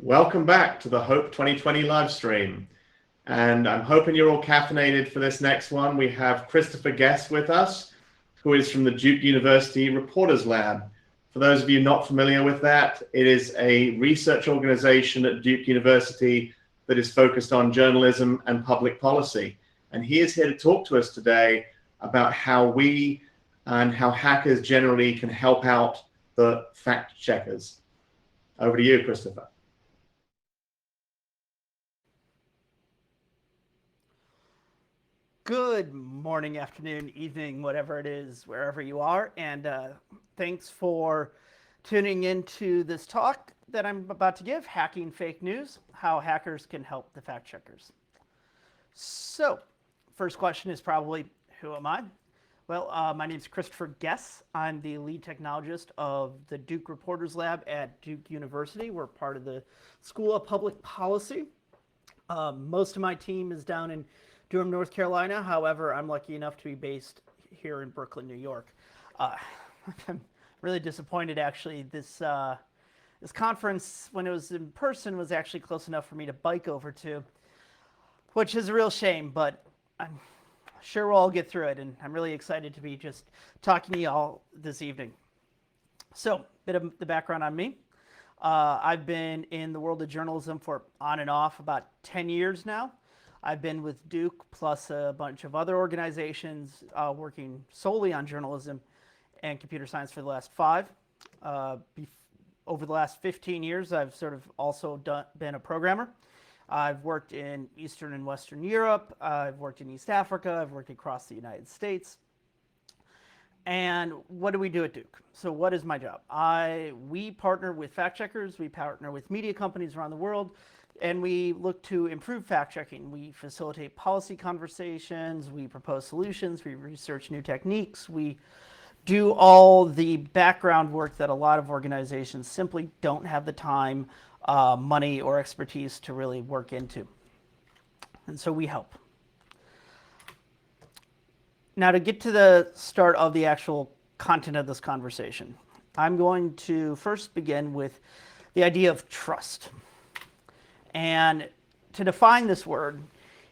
Welcome back to the Hope 2020 live stream. And I'm hoping you're all caffeinated for this next one. We have Christopher Guest with us, who is from the Duke University Reporters Lab. For those of you not familiar with that, it is a research organization at Duke University that is focused on journalism and public policy. And he is here to talk to us today about how we and how hackers generally can help out the fact checkers. Over to you, Christopher. Good morning, afternoon, evening, whatever it is, wherever you are. And thanks for tuning into this talk that I'm about to give, Hacking Fake News, How Hackers Can Help the Fact Checkers. So, first question is probably, who am I? Well, my name is Christopher Guess. I'm the lead technologist of the Duke Reporters Lab at Duke University. We're part of the School of Public Policy. Most of my team is down in Durham, North Carolina. However, I'm lucky enough to be based here in Brooklyn, New York. I'm really disappointed, actually. This conference, when it was in person, was actually close enough for me to bike over to, which is a real shame, but I'm sure we'll all get through it, and I'm really excited to be just talking to you all this evening. So, a bit of the background on me. I've been in the world of journalism for on and off about 10 years now. I've been with Duke plus a bunch of other organizations working solely on journalism and computer science for the last 5. Over the last 15 years, I've sort of also been a programmer. I've worked in Eastern and Western Europe. I've worked in East Africa. I've worked across the United States. And what do we do at Duke? So what is my job? We partner with fact checkers. We partner with media companies around the world. And we look to improve fact-checking. We facilitate policy conversations, we propose solutions, we research new techniques, we do all the background work that a lot of organizations simply don't have the time, money, or expertise to really work into. And so we help. Now, to get to the start of the actual content of this conversation, I'm going to first begin with the idea of trust. And to define this word,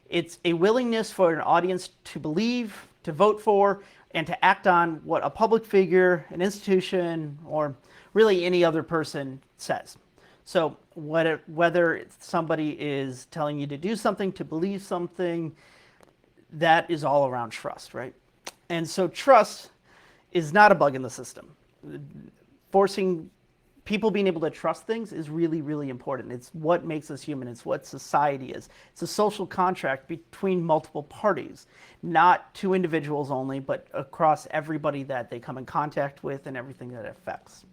it's a willingness for an audience to believe, to vote for, and to act on what a public figure, an institution, or really any other person says. So whether somebody is telling you to do something, to believe something, that is all around trust, right? And so trust is not a bug in the system. Forcing people being able to trust things is really, really important. It's what makes us human. It's what society is. It's a social contract between multiple parties, not 2 individuals only, but across everybody that they come in contact with and everything that it affects.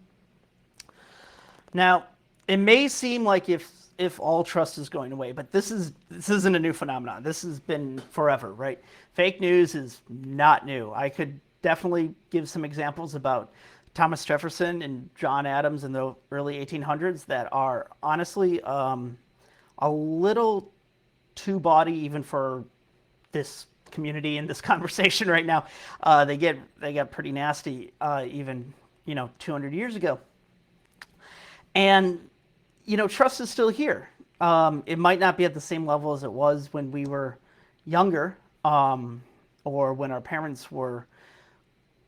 Now, it may seem like if all trust is going away, but this isn't a new phenomenon. This has been forever, right? Fake news is not new. I could definitely give some examples about Thomas Jefferson and John Adams in the early 1800s that are honestly a little too bawdy even for this community in this conversation right now. They got pretty nasty even 200 years ago. And trust is still here. It might not be at the same level as it was when we were younger or when our parents were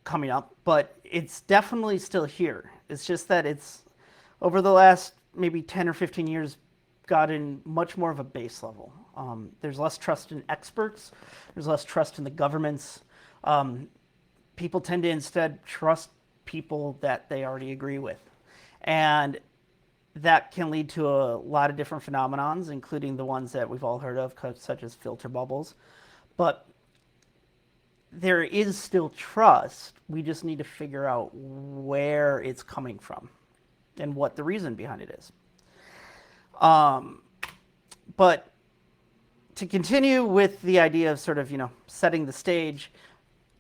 coming up, but it's definitely still here. It's just that it's over the last maybe 10 or 15 years gotten much more of a base level. There's less trust in experts. There's less trust in the governments. People tend to instead trust people that they already agree with. And that can lead to a lot of different phenomenons, including the ones that we've all heard of, such as filter bubbles. But there is still trust. We just need to figure out where it's coming from and what the reason behind it is. But to continue with the idea of sort of, setting the stage,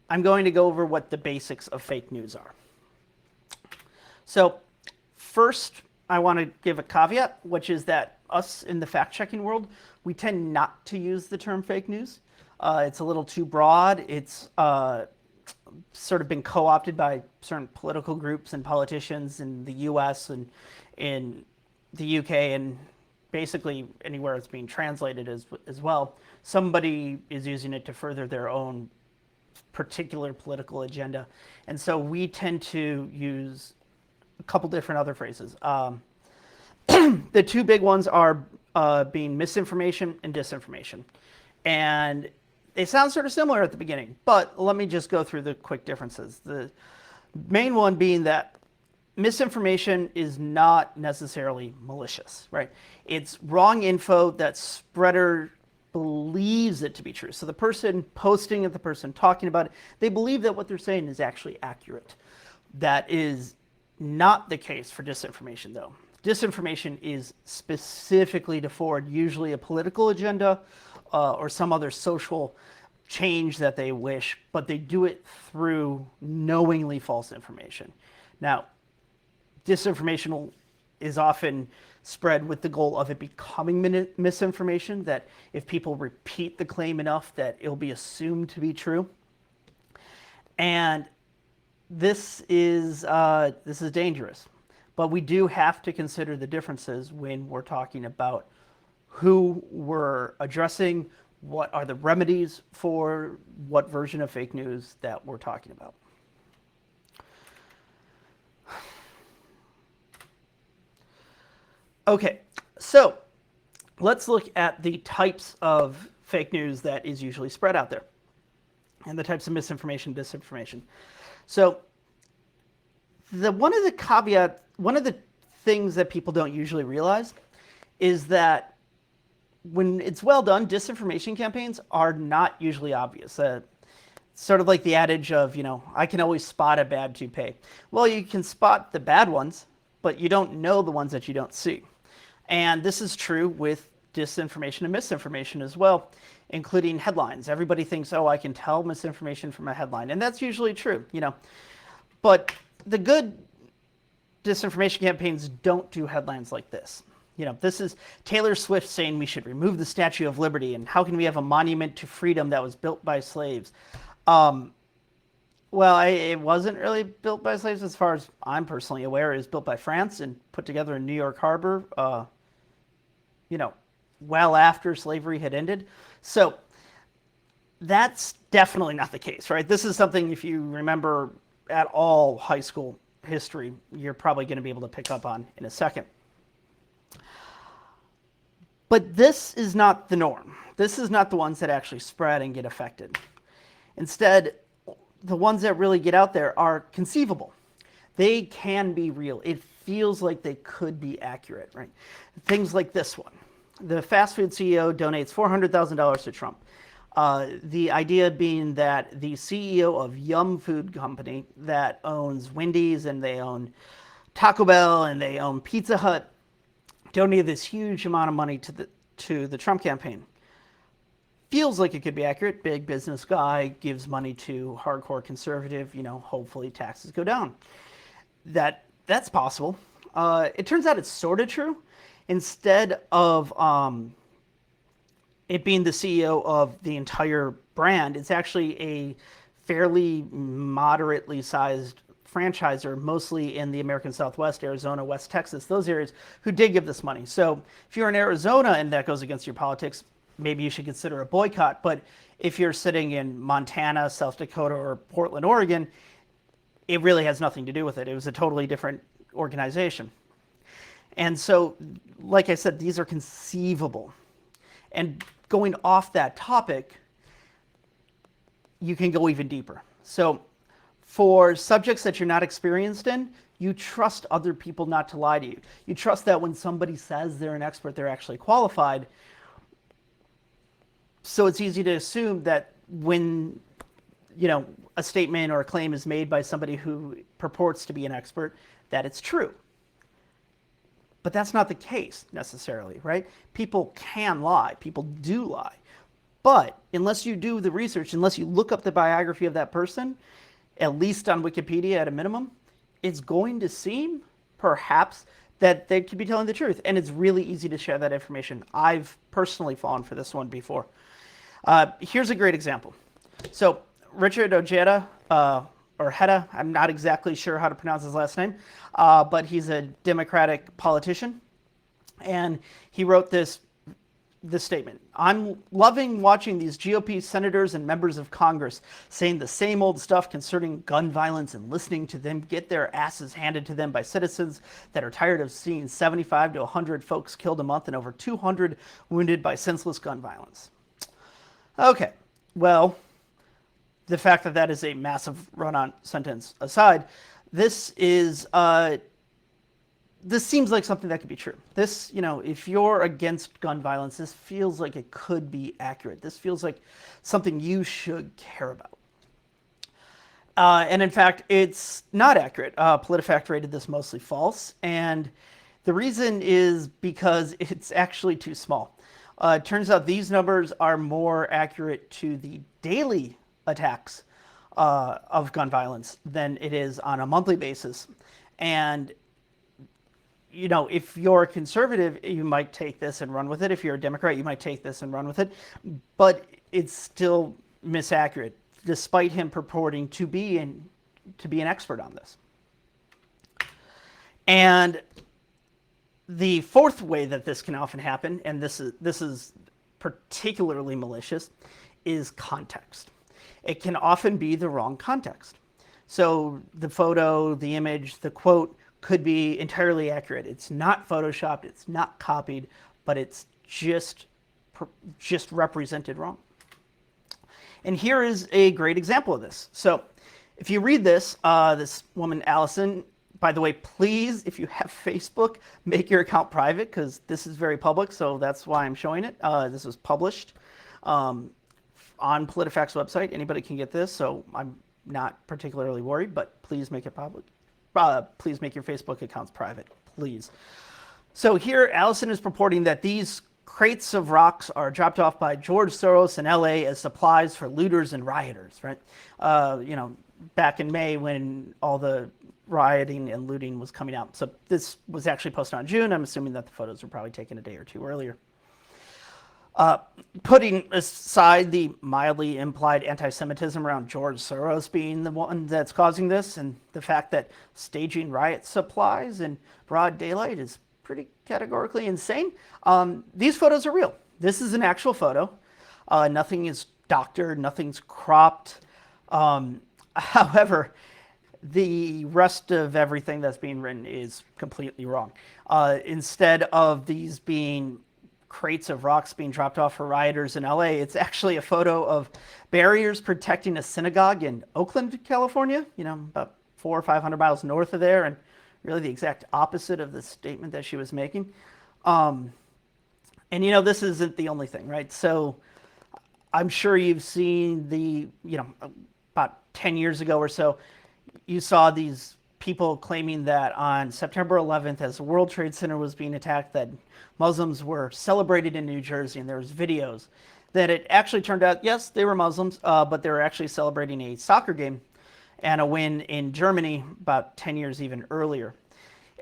I'm going to go over what the basics of fake news are. So first, I want to give a caveat, which is that us in the fact-checking world, we tend not to use the term fake news. It's a little too broad. It's sort of been co-opted by certain political groups and politicians in the US and in the UK and basically anywhere it's being translated as well, somebody is using it to further their own particular political agenda. And so we tend to use a couple different other phrases. The two big ones are being misinformation and disinformation. And they sound sort of similar at the beginning, but let me just go through the quick differences. The main one being that misinformation is not necessarily malicious, right? It's wrong info that spreader believes it to be true. So the person posting it, the person talking about it, they believe that what they're saying is actually accurate. That is not the case for disinformation, though. Disinformation is specifically to forward usually a political agenda or some other social change that they wish, but they do it through knowingly false information. Now, disinformation is often spread with the goal of it becoming misinformation, that if people repeat the claim enough that it'll be assumed to be true. And this is dangerous. But we do have to consider the differences when we're talking about who we're addressing, what are the remedies for what version of fake news that we're talking about. Okay, so let's look at the types of fake news that is usually spread out there and the types of misinformation, disinformation. So one of the things that people don't usually realize is that when it's well done, disinformation campaigns are not usually obvious. Sort of like the adage of, I can always spot a bad toupee. Well, you can spot the bad ones, but you don't know the ones that you don't see. And this is true with disinformation and misinformation as well, including headlines. Everybody thinks, oh, I can tell misinformation from a headline. And that's usually true, But the good disinformation campaigns don't do headlines like this. This is Taylor Swift saying we should remove the Statue of Liberty, and how can we have a monument to freedom that was built by slaves? Well, it wasn't really built by slaves as far as I'm personally aware. It was built by France and put together in New York Harbor, well after slavery had ended. So that's definitely not the case, right? This is something, if you remember at all high school history, you're probably going to be able to pick up on in a second. But this is not the norm. This is not the ones that actually spread and get affected. Instead, the ones that really get out there are conceivable. They can be real. It feels like they could be accurate, right? Things like this one. The fast food CEO donates $400,000 to Trump. The idea being that the CEO of Yum Food Company that owns Wendy's and they own Taco Bell and they own Pizza Hut donated this huge amount of money to the Trump campaign. Feels like it could be accurate. Big business guy gives money to hardcore conservative, hopefully taxes go down. That's possible. It turns out it's sort of true. Instead of it being the CEO of the entire brand, it's actually a fairly moderately sized franchisor, mostly in the American Southwest, Arizona, West Texas, those areas, who did give this money. So if you're in Arizona and that goes against your politics, maybe you should consider a boycott. But if you're sitting in Montana, South Dakota, or Portland, Oregon, it really has nothing to do with it. It was a totally different organization. And so, like I said, these are conceivable. And going off that topic, you can go even deeper. So for subjects that you're not experienced in, you trust other people not to lie to you. You trust that when somebody says they're an expert, they're actually qualified. So it's easy to assume that when, a statement or a claim is made by somebody who purports to be an expert, that it's true. But that's not the case necessarily, right? People can lie. People do lie. But unless you do the research, unless you look up the biography of that person, at least on Wikipedia at a minimum, it's going to seem, perhaps, that they could be telling the truth. And it's really easy to share that information. I've personally fallen for this one before. Here's a great example. So Richard Ojeda, or Heda, I'm not exactly sure how to pronounce his last name, but he's a Democratic politician. And he wrote this statement. I'm loving watching these GOP senators and members of Congress saying the same old stuff concerning gun violence and listening to them get their asses handed to them by citizens that are tired of seeing 75 to 100 folks killed a month and over 200 wounded by senseless gun violence. Okay, well, the fact that that is a massive run-on sentence aside, this seems like something that could be true. This, if you're against gun violence, this feels like it could be accurate. This feels like something you should care about. And in fact, it's not accurate. PolitiFact rated this mostly false. And the reason is because it's actually too small. It turns out these numbers are more accurate to the daily attacks of gun violence than it is on a monthly basis. And if you're a conservative, you might take this and run with it. If you're a Democrat, you might take this and run with it. But it's still misaccurate, despite him purporting to be an expert on this. And the fourth way that this can often happen, and this is particularly malicious, is context. It can often be the wrong context. So the photo, the image, the quote could be entirely accurate. It's not photoshopped, it's not copied, but it's just represented wrong. And here is a great example of this. So if you read this, this woman, Allison, by the way, please, if you have Facebook, make your account private because this is very public, so that's why I'm showing it. This was published on PolitiFact's website. Anybody can get this, so I'm not particularly worried, but please make it public. Please make your Facebook accounts private, please. So here, Allison is purporting that these crates of rocks are dropped off by George Soros in LA as supplies for looters and rioters, right? Back in May when all the rioting and looting was coming out. So this was actually posted on June. I'm assuming that the photos were probably taken a day or two earlier. Putting aside the mildly implied anti-Semitism around George Soros being the one that's causing this, and the fact that staging riot supplies in broad daylight is pretty categorically insane, these photos are real. This is an actual photo. Nothing is doctored, nothing's cropped. However, the rest of everything that's being written is completely wrong. Instead of these being crates of rocks being dropped off for rioters in LA, it's actually a photo of barriers protecting a synagogue in Oakland, California, about 400 or 500 miles north of there, and really the exact opposite of the statement that she was making. And this isn't the only thing, right? So I'm sure you've seen about 10 years ago or so, you saw these people claiming that on September 11th, as the World Trade Center was being attacked, that Muslims were celebrated in New Jersey, and there was videos that it actually turned out, yes, they were Muslims, but they were actually celebrating a soccer game and a win in Germany about 10 years even earlier.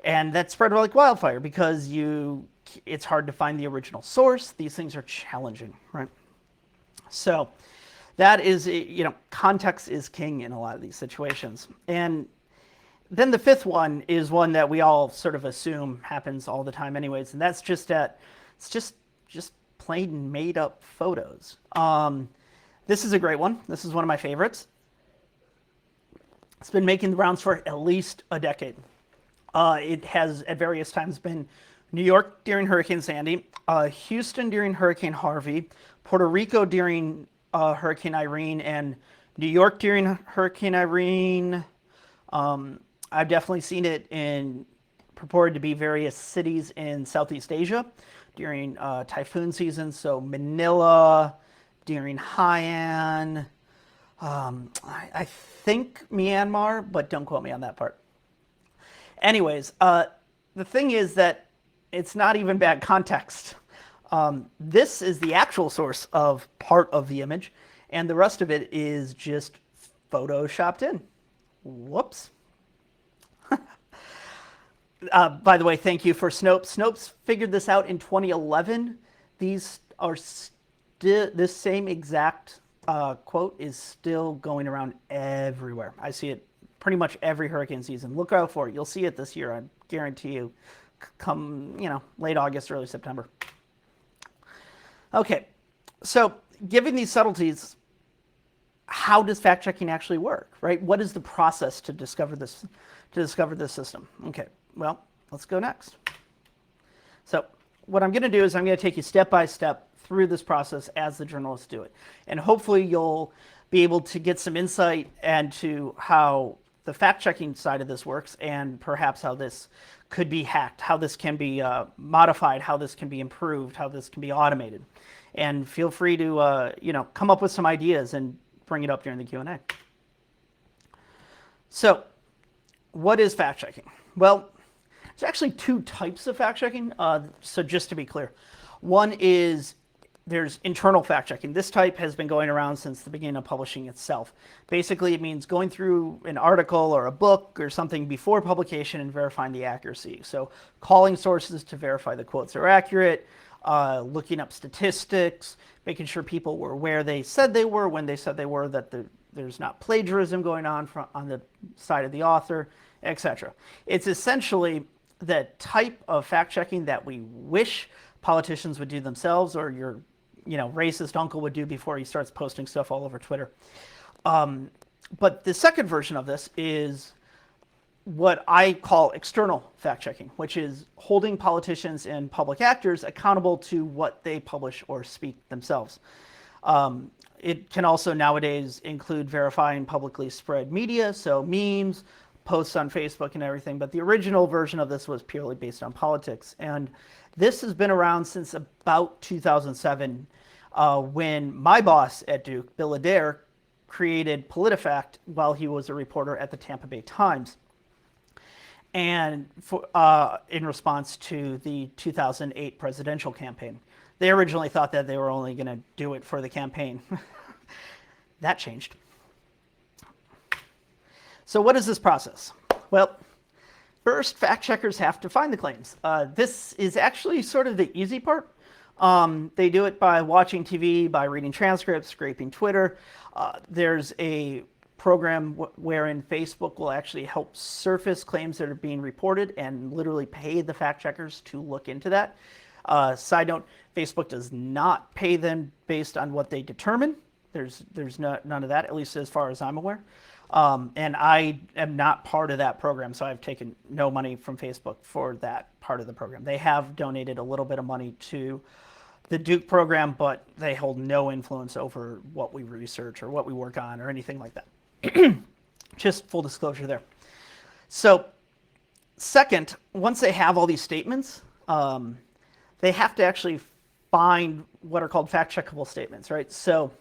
And that spread like wildfire because it's hard to find the original source. These things are challenging, right? So that is, context is king in a lot of these situations. And then the fifth one is one that we all sort of assume happens all the time anyways, and that's just that it's just plain made up photos. This is a great one. This is one of my favorites. It's been making the rounds for at least a decade. It has at various times been New York during Hurricane Sandy, Houston during Hurricane Harvey, Puerto Rico during Hurricane Irene, and New York during Hurricane Irene. I've definitely seen it purported to be various cities in Southeast Asia during typhoon season. So Manila, during Haiyan, I think Myanmar, but don't quote me on that part. Anyways, the thing is that it's not even bad context. This is the actual source of part of the image, and the rest of it is just photoshopped in. Whoops. By the way, thank you for Snopes. Snopes figured this out in 2011. These are this same exact quote is still going around everywhere. I see it pretty much every hurricane season. Look out for it. You'll see it this year. I guarantee you. come, late August, early September. Okay, so given these subtleties, how does fact checking actually work, right? What is the process to discover this system? Okay, well, let's go next. So what I'm going to do is I'm going to take you step by step through this process as the journalists do it. And hopefully you'll be able to get some insight into how the fact-checking side of this works, and perhaps how this could be hacked, how this can be modified, how this can be improved, how this can be automated. And feel free to come up with some ideas and bring it up during the Q&A. So what is fact-checking? Well, there's actually two types of fact-checking. So just to be clear, one is there's internal fact-checking. This type has been going around since the beginning of publishing itself. Basically, it means going through an article or a book or something before publication and verifying the accuracy. So calling sources to verify the quotes are accurate, looking up statistics, making sure people were where they said they were, when they said they were, that there's not plagiarism going on the side of the author, etc. It's essentially the type of fact-checking that we wish politicians would do themselves, or your racist uncle would do before he starts posting stuff all over Twitter. But the second version of this is what I call external fact-checking, which is holding politicians and public actors accountable to what they publish or speak themselves. It can also nowadays include verifying publicly spread media, so memes, posts on Facebook and everything, but the original version of this was purely based on politics. And this has been around since about 2007, when my boss at Duke, Bill Adair, created PolitiFact while he was a reporter at the Tampa Bay Times, and in response to the 2008 presidential campaign. They originally thought that they were only going to do it for the campaign. That changed. So what is this process? Well, first, fact checkers have to find the claims. This is actually sort of the easy part. They do it by watching TV, by reading transcripts, scraping Twitter. There's a program wherein Facebook will actually help surface claims that are being reported and literally pay the fact checkers to look into that. Side note, Facebook does not pay them based on what they determine. There's none of that, at least as far as I'm aware. And I am not part of that program, so I've taken no money from Facebook for that part of the program. They have donated a little bit of money to the Duke program, but they hold no influence over what we research or what we work on or anything like that. Just full disclosure there. So second, once they have all these statements, they have to actually find what are called fact-checkable statements, right? So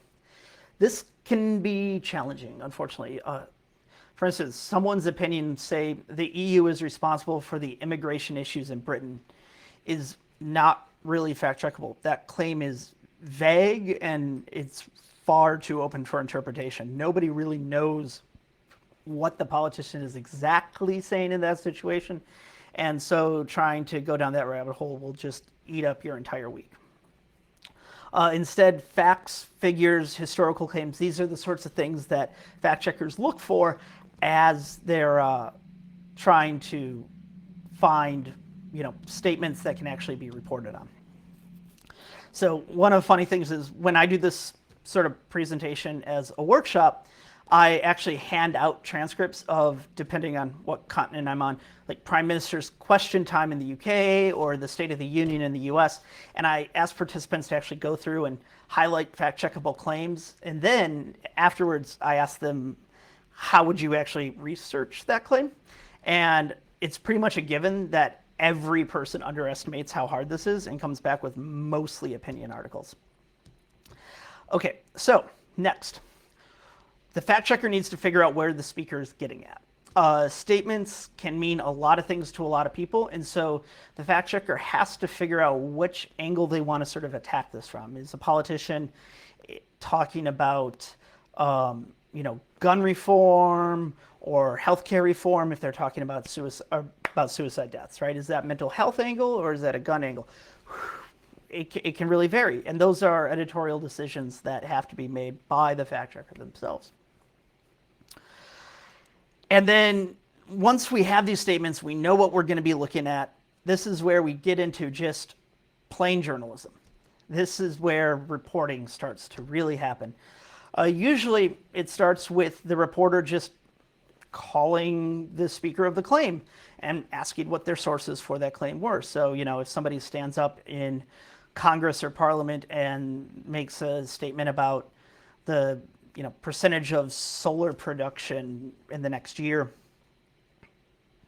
this can be challenging, unfortunately. For instance, someone's opinion, say the EU is responsible for the immigration issues in Britain, is not really fact-checkable. That claim is vague and it's far too open for interpretation. Nobody really knows what the politician is exactly saying in that situation. And so trying to go down that rabbit hole will just eat up your entire week. Instead, facts, figures, historical claims, these are the sorts of things that fact checkers look for as they're trying to find statements that can actually be reported on. So one of the funny things is when I do this sort of presentation as a workshop, I actually hand out transcripts of, depending on what continent I'm on, like Prime Minister's question time in the UK or the State of the Union in the US. And I ask participants to actually go through and highlight fact-checkable claims. And then afterwards, I ask them, how would you actually research that claim? And it's pretty much a given that every person underestimates how hard this is and comes back with mostly opinion articles. Okay, so next. The fact checker needs to figure out where the speaker is getting at. Statements can mean a lot of things to a lot of people, and so the fact checker has to figure out which angle they want to sort of attack this from. Is a politician talking about, gun reform or healthcare reform if they're talking about suicide deaths, right? Is that mental health angle or is that a gun angle? It can really vary, and those are editorial decisions that have to be made by the fact checker themselves. And then once we have these statements, we know what we're going to be looking at. this is where we get into just plain journalism. This is where reporting starts to really happen. Usually it starts with the reporter just calling the speaker of the claim and asking what their sources for that claim were. So, if somebody stands up in Congress or Parliament and makes a statement about the, percentage of solar production in the next year,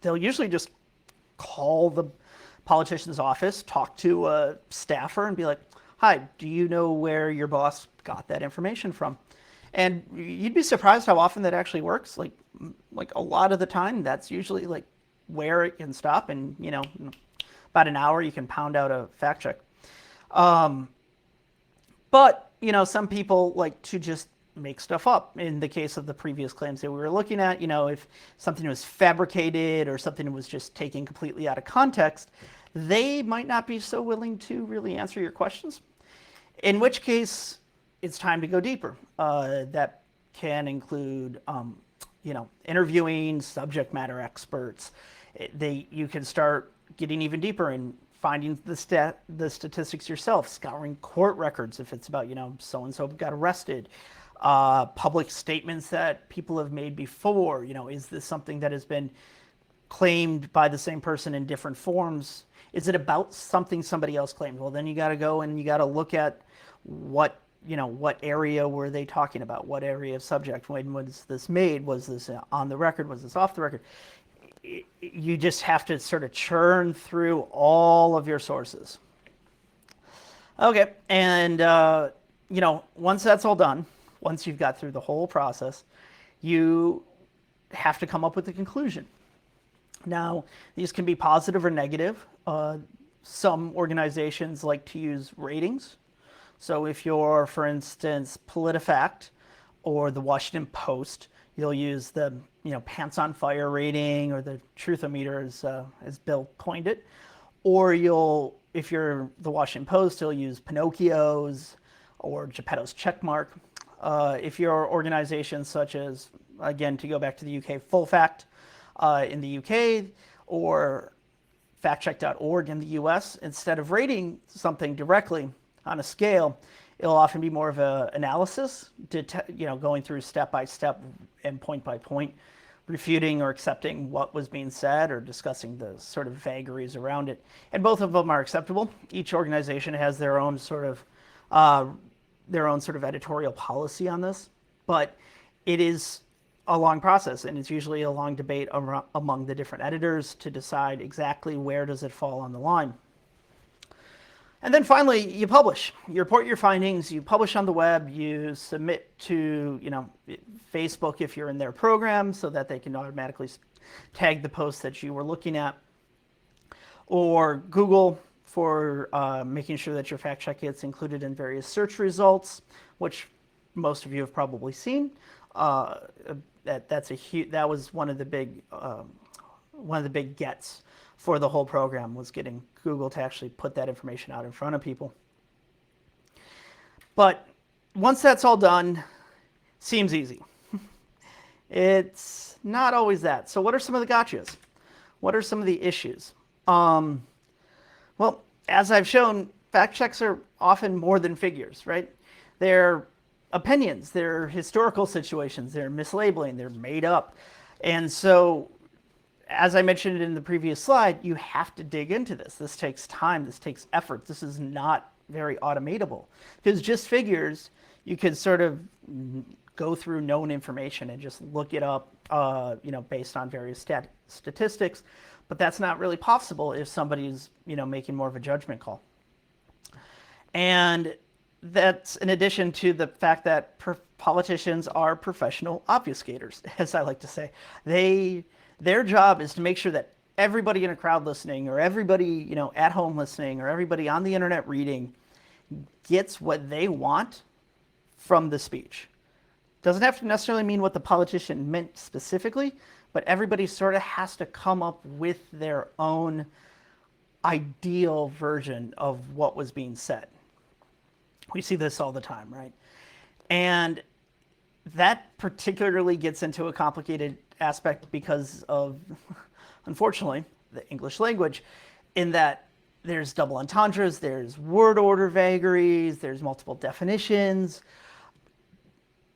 they'll usually just call the politician's office, talk to a staffer, and be like, "Hi, do you know where your boss got that information from?" And you'd be surprised how often that actually works. Like a lot of the time, that's usually like where it can stop. And, about an hour, you can pound out a fact check. But, some people like to just make stuff up. In the case of the previous claims that we were looking at, if something was fabricated or something was just taken completely out of context, they might not be so willing to really answer your questions. In which case, it's time to go deeper. That can include, interviewing subject matter experts. You can start getting even deeper and finding the statistics yourself, scouring court records if it's about, so-and-so got arrested, public statements that people have made before. Is this something that has been claimed by the same person in different forms? Is it about something somebody else claimed? Well, then you got to go and you got to look at what area were they talking about? What area of subject? When was this made? Was this on the record? Was this off the record? You just have to sort of churn through all of your sources. Okay, and once that's all done, once you've got through the whole process, you have to come up with a conclusion. Now, these can be positive or negative. Some organizations like to use ratings. So if you're, for instance, PolitiFact or the Washington Post, you'll use the pants on fire rating or the truthometer as Bill coined it. Or if you're the Washington Post, you'll use Pinocchio's or Geppetto's checkmark. If you're organizations such as, again, to go back to the UK, Full Fact in the UK or factcheck.org in the US, instead of rating something directly on a scale, it'll often be more of an analysis, going through step by step and point by point, refuting or accepting what was being said or discussing the sort of vagaries around it. And both of them are acceptable. Each organization has their own sort of editorial policy on this, but it is a long process, and it's usually a long debate among the different editors to decide exactly where does it fall on the line. And then finally, you publish. You report your findings, you publish on the web, you submit to Facebook if you're in their program so that they can automatically tag the post that you were looking at, or Google for making sure that your fact check gets included in various search results, which most of you have probably seen. That was one of the big gets for the whole program, was getting Google to actually put that information out in front of people. But once that's all done, seems easy. It's not always that. So what are some of the gotchas? What are some of the issues? Well, as I've shown, fact checks are often more than figures, right? They're opinions, they're historical situations, they're mislabeling, they're made up. And so, as I mentioned in the previous slide, you have to dig into this. This takes time, this takes effort. This is not very automatable. Because just figures, you could sort of go through known information and just look it up, based on various statistics. But that's not really possible if somebody's, making more of a judgment call. And that's in addition to the fact that politicians are professional obfuscators, as I like to say. Their job is to make sure that everybody in a crowd listening, or everybody, at home listening, or everybody on the internet reading gets what they want from the speech. Doesn't have to necessarily mean what the politician meant specifically, but everybody sort of has to come up with their own ideal version of what was being said. We see this all the time, right? And that particularly gets into a complicated aspect because of, unfortunately, the English language. in that there's double entendres, there's word order vagaries, there's multiple definitions.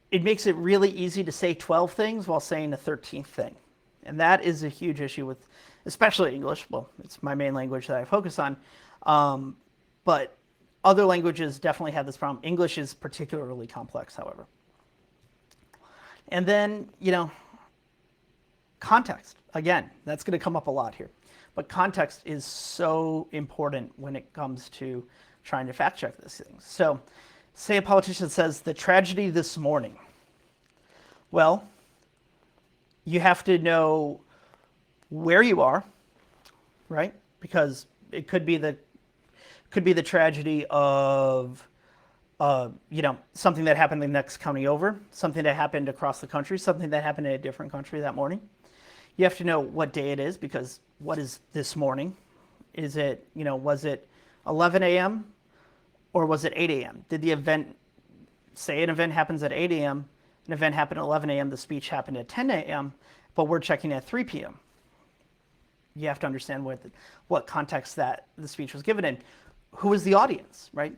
It makes it really easy to say 12 things while saying a 13th thing. And that is a huge issue with, especially English. Well, it's my main language that I focus on. But other languages definitely have this problem. English is particularly complex, however. And then, context. Again, that's going to come up a lot here. But context is so important when it comes to trying to fact check these things. So, say a politician says, the tragedy this morning. Well, you have to know where you are, right? Because it could be the tragedy of something that happened in the next county over, something that happened across the country, something that happened in a different country that morning. You have to know what day it is, because what is this morning? Is it, was it 11 a.m. or was it 8 a.m.? Did the event, say an event happens at 8 a.m., an event happened at 11 a.m., the speech happened at 10 a.m., but we're checking at 3 p.m. You have to understand what context that the speech was given in. Who was the audience, right?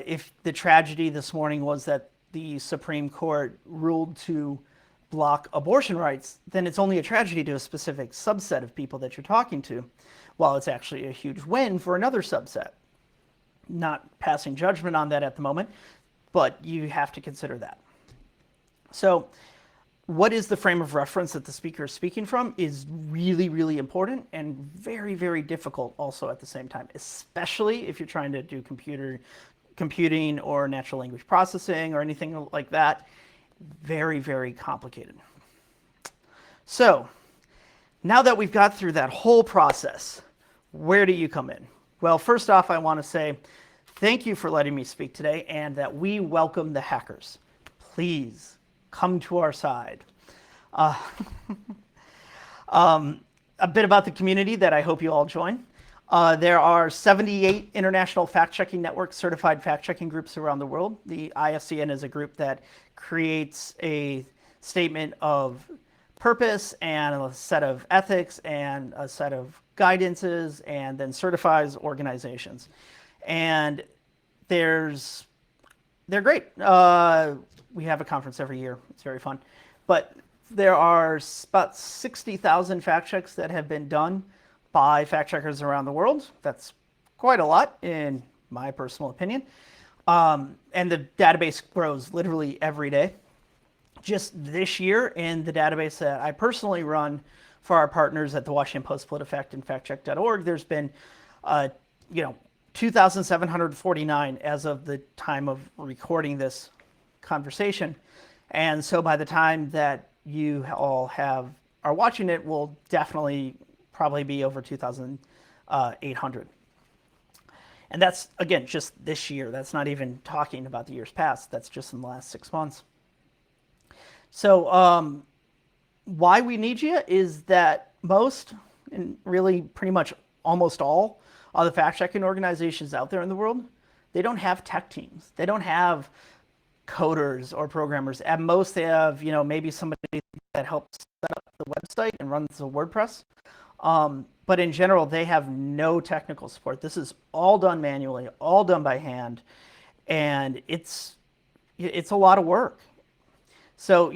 If the tragedy this morning was that the Supreme Court ruled to block abortion rights, then it's only a tragedy to a specific subset of people that you're talking to, while it's actually a huge win for another subset. Not passing judgment on that at the moment, but you have to consider that. So what is the frame of reference that the speaker is speaking from is really, really important and very, very difficult also at the same time, especially if you're trying to do computing or natural language processing or anything like that. Very, very complicated. So now that we've got through that whole process, where do you come in? Well, first off, I want to say thank you for letting me speak today, and that we welcome the hackers. Please come to our side. A bit about the community that I hope you all join. There are 78 international fact-checking networks, certified fact-checking groups around the world. The IFCN is a group that creates a statement of purpose and a set of ethics and a set of guidances, and then certifies organizations. And they're great. We have a conference every year. It's very fun. But there are about 60,000 fact checks that have been done by fact checkers around the world. That's quite a lot, in my personal opinion. And the database grows literally every day. Just this year, in the database that I personally run for our partners at the Washington Post, PolitiFact, and FactCheck.org, there's been 2,749 as of the time of recording this conversation. And so by the time that you all are watching it, will definitely probably be over 2,800. And that's, again, just this year. That's not even talking about the years past. That's just in the last 6 months. So why we need you is that most, and really pretty much almost all of the fact-checking organizations out there in the world, they don't have tech teams. They don't have coders or programmers. At most, they have, maybe somebody that helps set up the website and runs the WordPress. But in general, they have no technical support. This is all done manually, all done by hand, and it's a lot of work. So,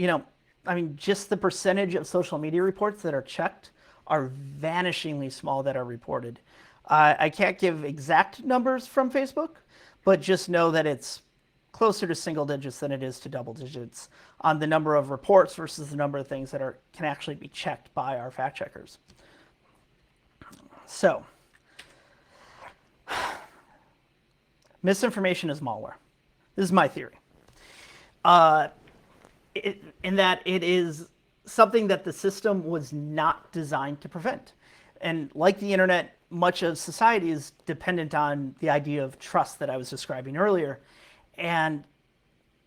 just the percentage of social media reports that are checked are vanishingly small that are reported. I can't give exact numbers from Facebook, but just know that it's closer to single digits than it is to double digits on the number of reports versus the number of things that can actually be checked by our fact checkers. So, misinformation is malware. This is my theory. In that it is something that the system was not designed to prevent. And like the internet, much of society is dependent on the idea of trust that I was describing earlier. And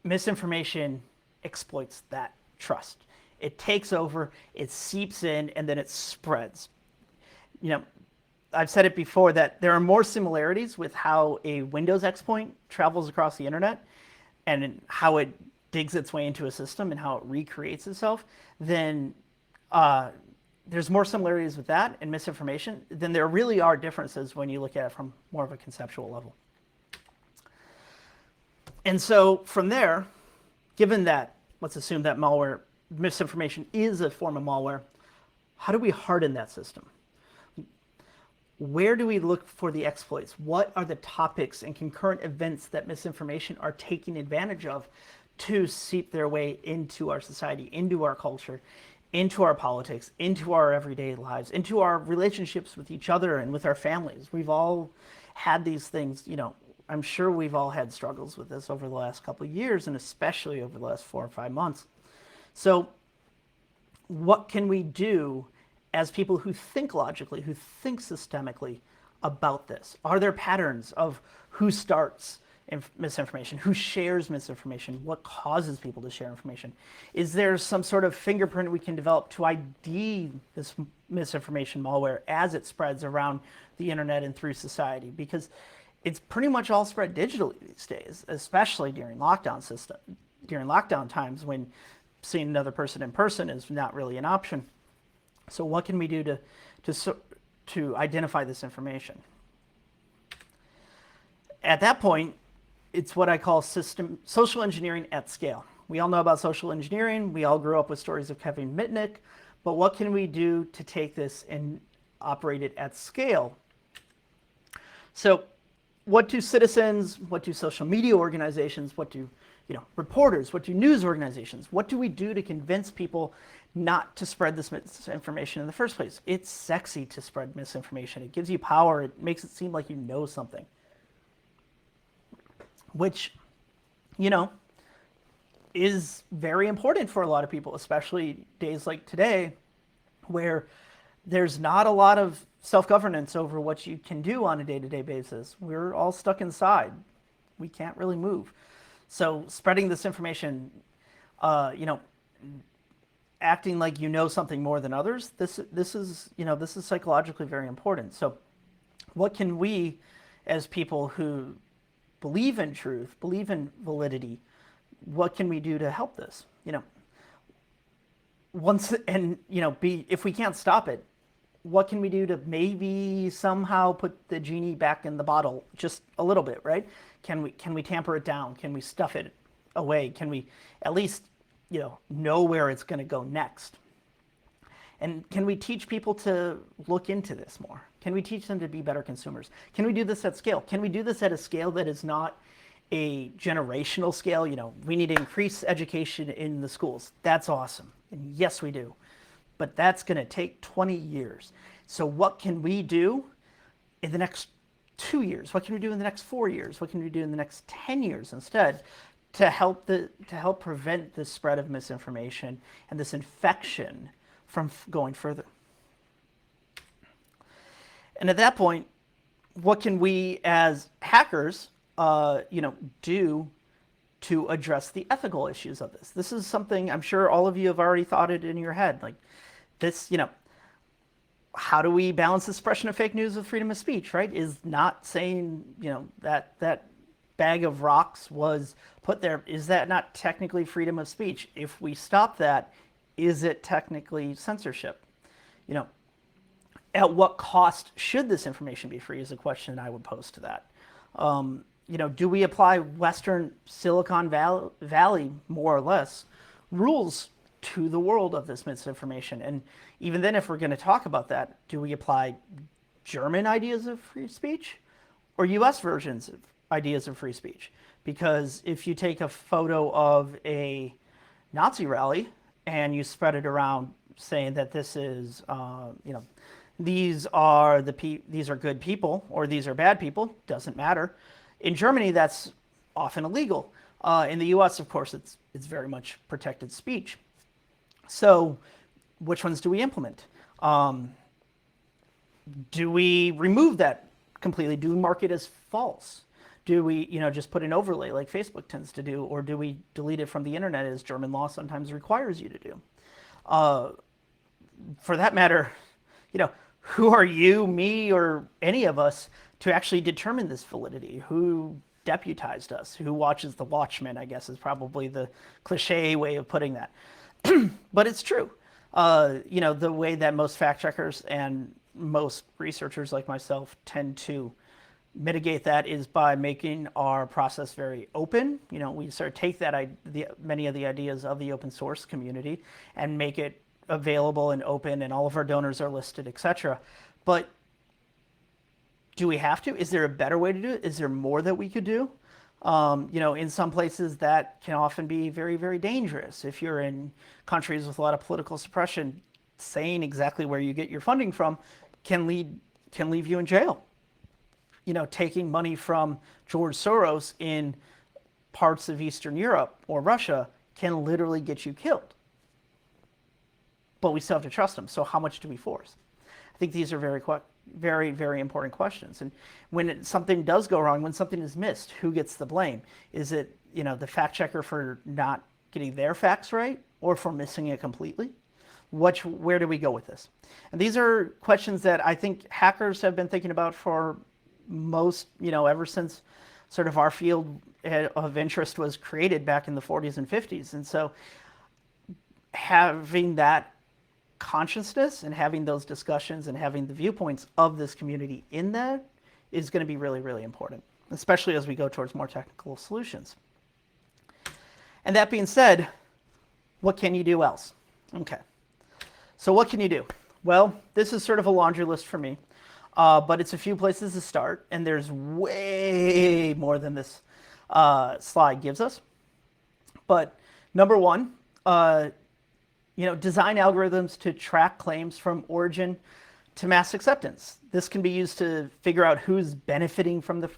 misinformation exploits that trust. It takes over, it seeps in, and then it spreads. I've said it before that there are more similarities with how a Windows exploit travels across the internet and how it digs its way into a system and how it recreates itself than there's more similarities with that and misinformation than there really are differences when you look at it from more of a conceptual level. And so from there, given that, let's assume that malware, misinformation is a form of malware, how do we harden that system? Where do we look for the exploits? What are the topics and concurrent events that misinformation are taking advantage of to seep their way into our society, into our culture, into our politics, into our everyday lives, into our relationships with each other and with our families? We've all had these things, I'm sure we've all had struggles with this over the last couple of years, and especially over the last 4 or 5 months. So what can we do as people who think logically, who think systemically about this? Are there patterns of who starts misinformation, who shares misinformation, what causes people to share information? Is there some sort of fingerprint we can develop to ID this misinformation malware as it spreads around the internet and through society? Because it's pretty much all spread digitally these days, especially during lockdown times when seeing another person in person is not really an option. So what can we do to identify this information? At that point, it's what I call social engineering at scale. We all know about social engineering. We all grew up with stories of Kevin Mitnick, but what can we do to take this and operate it at scale? So what do citizens, what do social media organizations, what do reporters, what do news organizations, what do we do to convince people not to spread this misinformation in the first place? It's sexy to spread misinformation. It gives you power. It makes it seem like you know something, which, is very important for a lot of people, especially days like today, where there's not a lot of self-governance over what you can do on a day-to-day basis. We're all stuck inside. We can't really move. So spreading this information, acting like you know something more than others, this is psychologically very important. So what can we, as people who believe in truth, believe in validity, what can we do to help this? If we can't stop it, what can we do to maybe somehow put the genie back in the bottle just a little bit, right? Can we tamper it down? Can we stuff it away? Can we at least, know where it's going to go next? And can we teach people to look into this more? Can we teach them to be better consumers? Can we do this at scale? Can we do this at a scale that is not a generational scale? We need to increase education in the schools. That's awesome. And yes, we do. But that's going to take 20 years. So what can we do in the next 2 years? What can we do in the next 4 years? What can we do in the next 10 years instead to help prevent the spread of misinformation and this infection from going further? And at that point, what can we as hackers, do to address the ethical issues of this? This is something I'm sure all of you have already thought it in your head. Like this, how do we balance the suppression of fake news with freedom of speech, right? Is not saying, that bag of rocks was put there, is that not technically freedom of speech? If we stop that, is it technically censorship? At what cost should this information be free is a question I would pose to that. Do we apply Western Silicon Valley, more or less, rules to the world of this misinformation? And even then, if we're going to talk about that, do we apply German ideas of free speech or US versions of ideas of free speech? Because if you take a photo of a Nazi rally and you spread it around saying that this is, these are good people or these are bad people, doesn't matter. In Germany, that's often illegal. In the US, of course, it's very much protected speech. So which ones do we implement? Do we remove that completely? Do we mark it as false? Do we, just put an overlay like Facebook tends to do? Or do we delete it from the internet as German law sometimes requires you to do? For that matter, who are you, me, or any of us to actually determine this validity? Who deputized us? Who watches the Watchmen, I guess is probably the cliche way of putting that. But it's true. the way that most fact checkers and most researchers like myself tend to mitigate that is by making our process very open. We sort of take many of the ideas of the open source community and make it available and open, and all of our donors are listed, etc. But do we have to? Is there a better way to do it? Is there more that we could do? In some places that can often be very, very dangerous. If you're in countries with a lot of political suppression, saying exactly where you get your funding from can leave you in jail. Taking money from George Soros in parts of Eastern Europe or Russia can literally get you killed. But we still have to trust them. So how much do we force? I think these are very, very, very important questions. And when something does go wrong, when something is missed, who gets the blame? Is it, the fact checker for not getting their facts right, or for missing it completely? Where do we go with this? And these are questions that I think hackers have been thinking about for most, ever since sort of our field of interest was created back in the 40s and 50s. And so having that consciousness and having those discussions and having the viewpoints of this community in that is going to be really, really important, especially as we go towards more technical solutions. And that being said, what can you do else? Okay. So what can you do? Well, this is sort of a laundry list for me, but it's a few places to start, and there's way more than this slide gives us. But number one, design algorithms to track claims from origin to mass acceptance. This can be used to figure out who's benefiting from the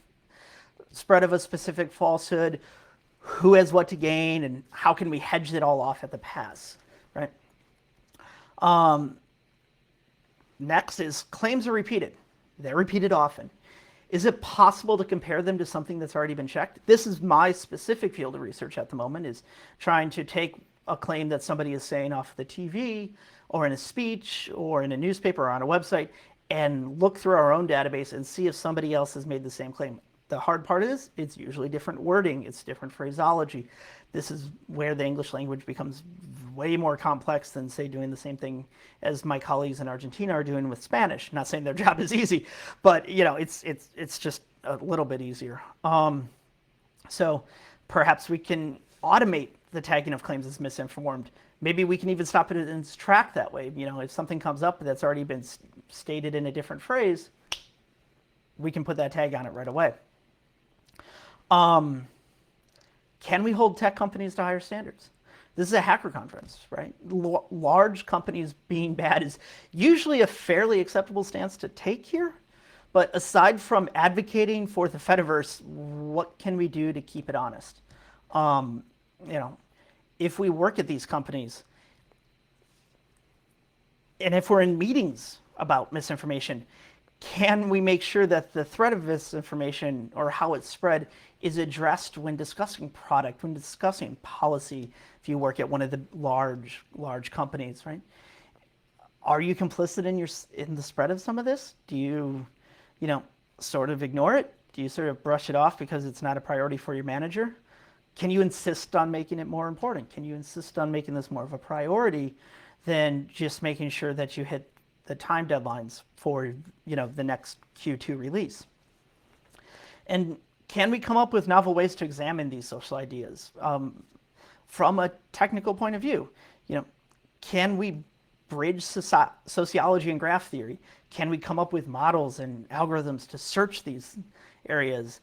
spread of a specific falsehood, who has what to gain, and how can we hedge it all off at the pass, right? Next is claims are repeated. They're repeated often. Is it possible to compare them to something that's already been checked? This is my specific field of research at the moment, is trying to take a claim that somebody is saying off the TV or in a speech or in a newspaper or on a website and look through our own database and see if somebody else has made the same claim. The hard part is it's usually different wording, it's different phraseology. This is where the English language becomes way more complex than, say, doing the same thing as my colleagues in Argentina are doing with Spanish. Not saying their job is easy, but it's just a little bit easier. So perhaps we can automate the tagging of claims as misinformed. Maybe we can even stop it in its track that way. If something comes up that's already been stated in a different phrase, we can put that tag on it right away. Can we hold tech companies to higher standards? This is a hacker conference, right? Large companies being bad is usually a fairly acceptable stance to take here. But aside from advocating for the Fediverse, what can we do to keep it honest? If we work at these companies, and if we're in meetings about misinformation, can we make sure that the threat of misinformation or how it's spread is addressed when discussing product, when discussing policy, if you work at one of the large companies, right? Are you complicit in the spread of some of this? Do you, sort of ignore it? Do you sort of brush it off because it's not a priority for your manager? Can you insist on making it more important? Can you insist on making this more of a priority than just making sure that you hit the time deadlines for, the next Q2 release? And can we come up with novel ways to examine these social ideas from a technical point of view? Can we bridge sociology and graph theory? Can we come up with models and algorithms to search these areas?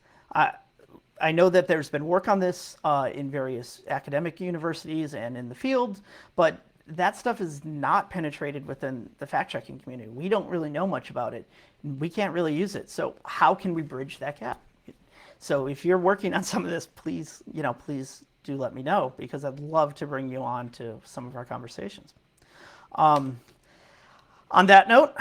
I know that there's been work on this in various academic universities and in the field, but that stuff is not penetrated within the fact-checking community. We don't really know much about it. We can't really use it. So how can we bridge that gap? So if you're working on some of this, please do let me know, because I'd love to bring you on to some of our conversations. On that note,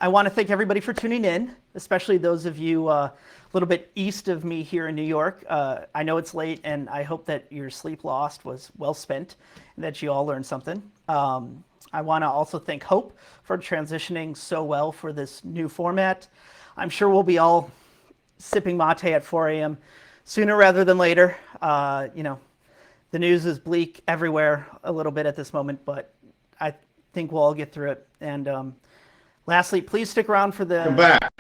I want to thank everybody for tuning in, especially those of you a little bit east of me here in New York. I know it's late, and I hope that your sleep lost was well spent and that you all learned something. I want to also thank Hope for transitioning so well for this new format. I'm sure we'll be all sipping mate at 4 a.m. sooner rather than later. The news is bleak everywhere a little bit at this moment, but I think we'll all get through it. And lastly, please stick around for the... Welcome back.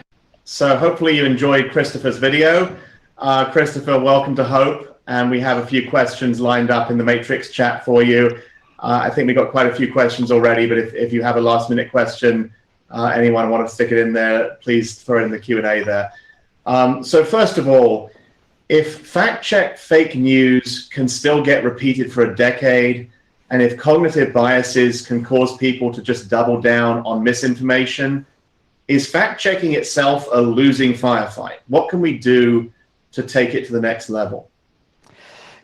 So hopefully you enjoyed Christopher's video. Christopher, welcome to Hope. And we have a few questions lined up in the Matrix chat for you. I think we got quite a few questions already, but if you have a last minute question, anyone want to stick it in there, please throw it in the Q&A there. So first of all, if fact-check fake news can still get repeated for a decade, and if cognitive biases can cause people to just double down on misinformation, is fact-checking itself a losing firefight? What can we do to take it to the next level?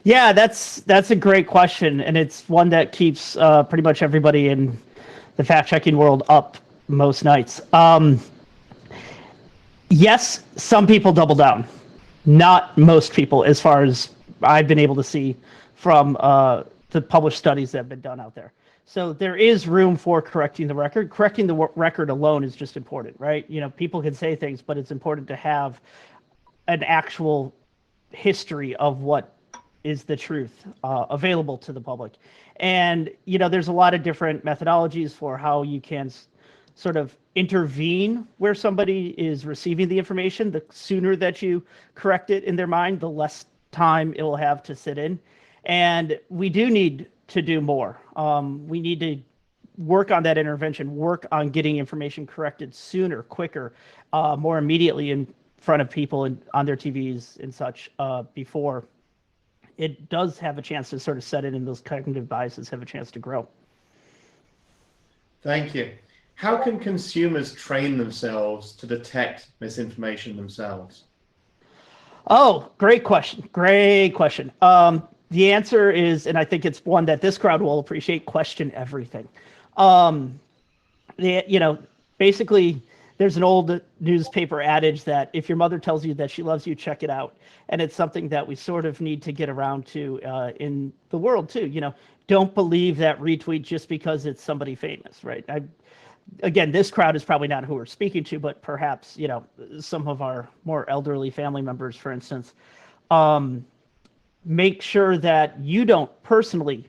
Yeah, that's a great question, and it's one that keeps pretty much everybody in the fact-checking world up most nights. Yes, some people double down. Not most people, as far as I've been able to see from the published studies that have been done out there. So there is room for correcting the record. Correcting the record alone is just important, right? You know, people can say things, but it's important to have an actual history of what is the truth available to the public. And, you know, there's a lot of different methodologies for how you can sort of intervene where somebody is receiving the information. The sooner that you correct it in their mind, the less time it will have to sit in. And we do need to do more. We need to work on that intervention, work on getting information corrected sooner, quicker, more immediately in front of people and on their TVs and such before it does have a chance to sort of set in and those cognitive biases have a chance to grow. Thank you. How can consumers train themselves to detect misinformation themselves? Oh, great question. Great question. The answer is, and I think it's one that this crowd will appreciate, question everything. Basically, there's an old newspaper adage that if your mother tells you that she loves you, check it out. And it's something that we sort of need to get around to in the world too. You know, don't believe that retweet just because it's somebody famous, right? Again, this crowd is probably not who we're speaking to, but perhaps, you know, some of our more elderly family members, for instance, make sure that you don't personally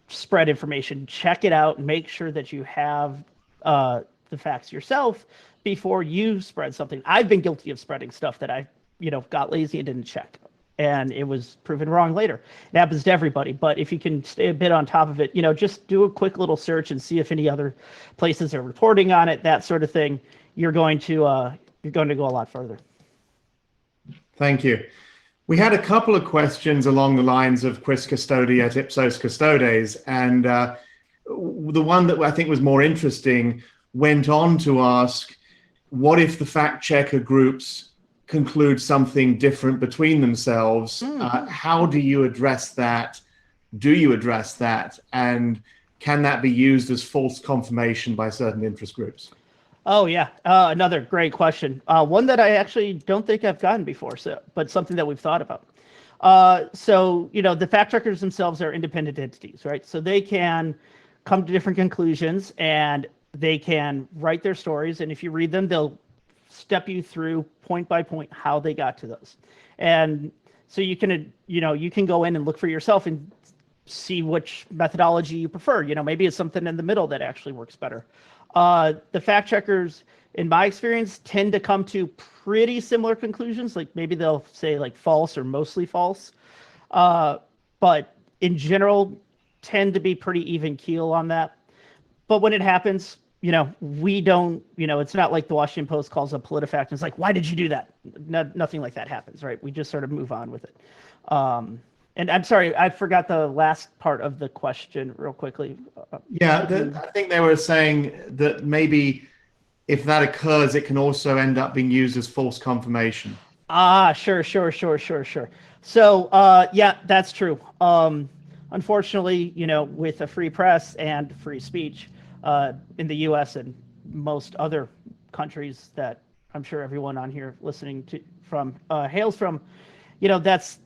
spread information. Check it out and make sure that you have the facts yourself before you spread something. I've been guilty of spreading stuff that I, got lazy and didn't check, and it was proven wrong later. It happens to everybody, but if you can stay a bit on top of it, just do a quick little search and see if any other places are reporting on it, that sort of thing. You're going to go a lot further. Thank you. We had a couple of questions along the lines of quis custodi et ipsos custodes, and the one that I think was more interesting went on to ask, what if the fact checker groups conclude something different between themselves? How do you address that? Do you address that? And can that be used as false confirmation by certain interest groups? Oh, yeah. Another great question. One that I actually don't think I've gotten before, but something that we've thought about. The fact checkers themselves are independent entities, right? So they can come to different conclusions and they can write their stories. And if you read them, they'll step you through point by point how they got to those. And so you can go in and look for yourself and see which methodology you prefer. Maybe it's something in the middle that actually works better. The fact checkers, in my experience, tend to come to pretty similar conclusions. Like maybe they'll say like false or mostly false. But in general, tend to be pretty even keel on that. But when it happens, we don't, it's not like the Washington Post calls a PolitiFact and it's like, why did you do that? Nothing like that happens, right? We just sort of move on with it. And I'm sorry, I forgot the last part of the question real quickly. I think they were saying that maybe if that occurs, it can also end up being used as false confirmation. Sure. So, that's true. Unfortunately, with a free press and free speech in the U.S. and most other countries that I'm sure everyone on here listening from hails from, that's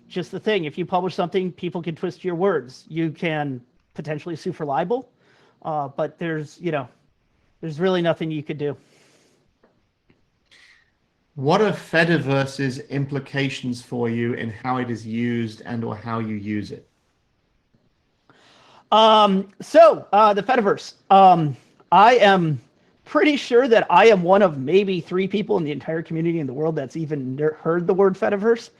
just the thing. If you publish something, people can twist your words. You can potentially sue for libel, but there's really nothing you could do. What are Fediverse's implications for you in how it is used and or how you use it? The Fediverse. I am pretty sure that I am one of maybe 3 people in the entire community in the world that's even heard the word Fediverse.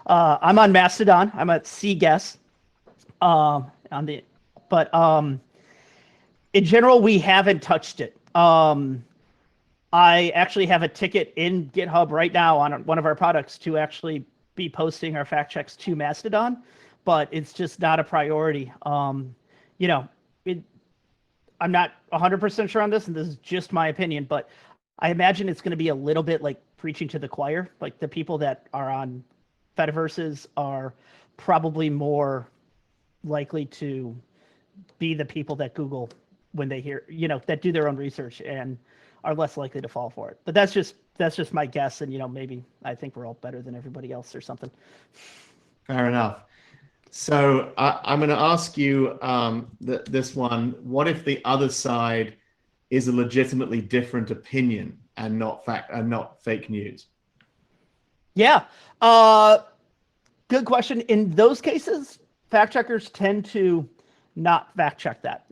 I'm on Mastodon. I'm at CGuess. In general, we haven't touched it. I actually have a ticket in GitHub right now on one of our products to actually be posting our fact checks to Mastodon, but it's just not a priority. You know, I'm not 100% sure on this, and this is just my opinion, but I imagine it's going to be a little bit like preaching to the choir. Like the people that are on Fediverses are probably more likely to be the people that Google when they hear, that do their own research and are less likely to fall for it. But that's just my guess, and maybe I think we're all better than everybody else or something. Fair enough. So I'm going to ask you this one. What if the other side is a legitimately different opinion and not fake news? Yeah. Good question. In those cases, fact checkers tend to not fact check that.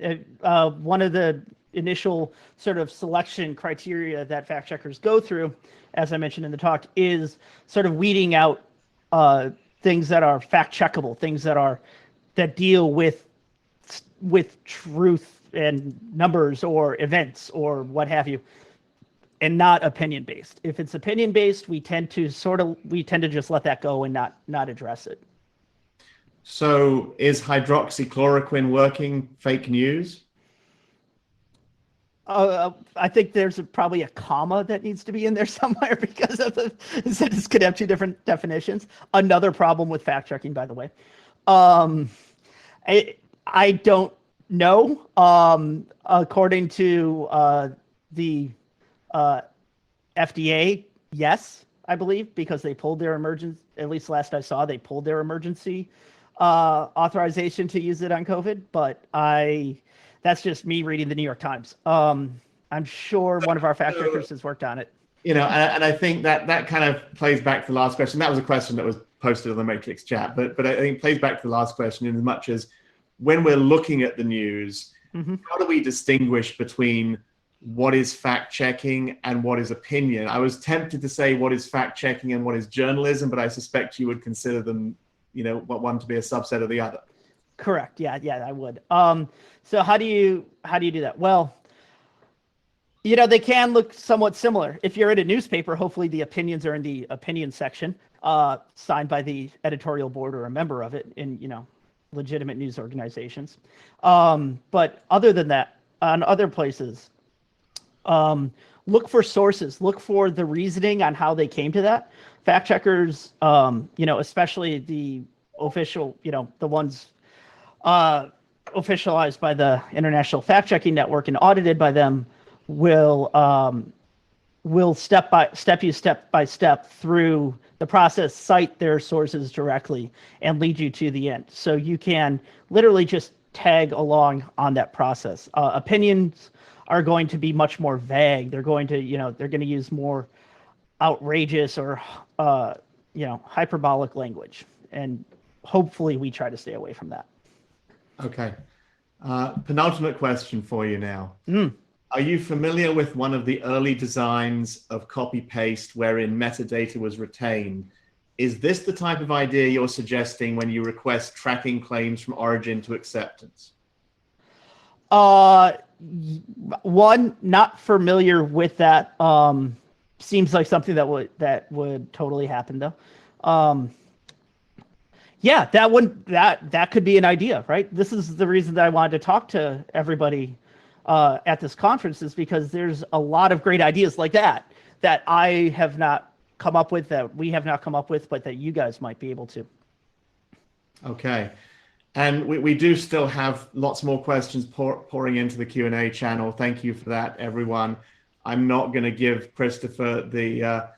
One of the initial sort of selection criteria that fact checkers go through, as I mentioned in the talk, is sort of weeding out things that are fact checkable, things that deal with truth and numbers or events or what have you, and not opinion based. If it's opinion based, we tend to just let that go and not address it. So is hydroxychloroquine working fake news? I think there's probably a comma that needs to be in there somewhere because this could have 2 different definitions. Another problem with fact checking, by the way. I don't know. According to the FDA, yes, I believe, because they pulled their emergency. At least last I saw, they pulled their emergency authorization to use it on COVID. But that's just me reading the New York Times. I'm sure one of our fact checkers has worked on it. And I think that kind of plays back to the last question. That was a question that was posted on the Matrix chat, but I think it plays back to the last question in as much as when we're looking at the news, how do we distinguish between what is fact checking and what is opinion? I was tempted to say what is fact checking and what is journalism, but I suspect you would consider them, one to be a subset of the other. Correct. Yeah, I would. So how do you do that? Well, they can look somewhat similar. If you're in a newspaper, hopefully the opinions are in the opinion section, signed by the editorial board or a member of it in, legitimate news organizations. But other than that, on other places, look for sources, look for the reasoning on how they came to that. Fact checkers, especially the official, the ones officialized by the International Fact Checking Network and audited by them, will step by step through the process, cite their sources directly, and lead you to the end. So you can literally just tag along on that process. Opinions are going to be much more vague. They're going to use more outrageous or hyperbolic language, and hopefully we try to stay away from that. Okay. Penultimate question for you now. Are you familiar with one of the early designs of copy-paste wherein metadata was retained? Is this the type of idea you're suggesting when you request tracking claims from origin to acceptance? One, not familiar with that. Seems like something that would totally happen though. Yeah, that could be an idea, right? This is the reason that I wanted to talk to everybody at this conference, is because there's a lot of great ideas like that I have not come up with, that we have not come up with, but that you guys might be able to. Okay. And we do still have lots more questions pouring into the Q&A channel. Thank you for that, everyone. I'm not going to give Christopher the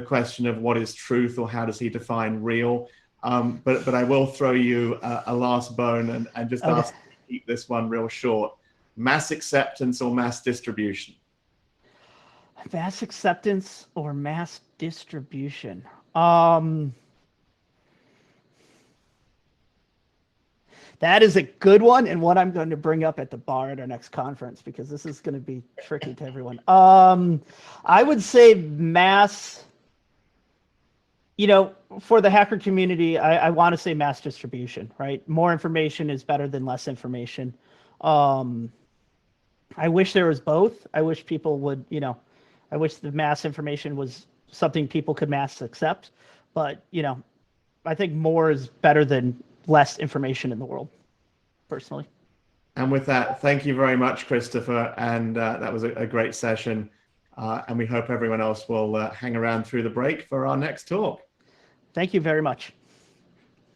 question of what is truth or how does he define real. But I will throw you a last bone and just ask you to keep this one real short. Mass acceptance or mass distribution? Mass acceptance or mass distribution? That is a good one, and one I'm going to bring up at the bar at our next conference, because this is going to be tricky to everyone. I would say mass, for the hacker community, I want to say mass distribution, right? More information is better than less information. I wish there was both. I wish people would, I wish the mass information was something people could mass accept, but, I think more is better than less information in the world, personally. And with that, thank you very much, Christopher. And that was a great session. And we hope everyone else will hang around through the break for our next talk. Thank you very much.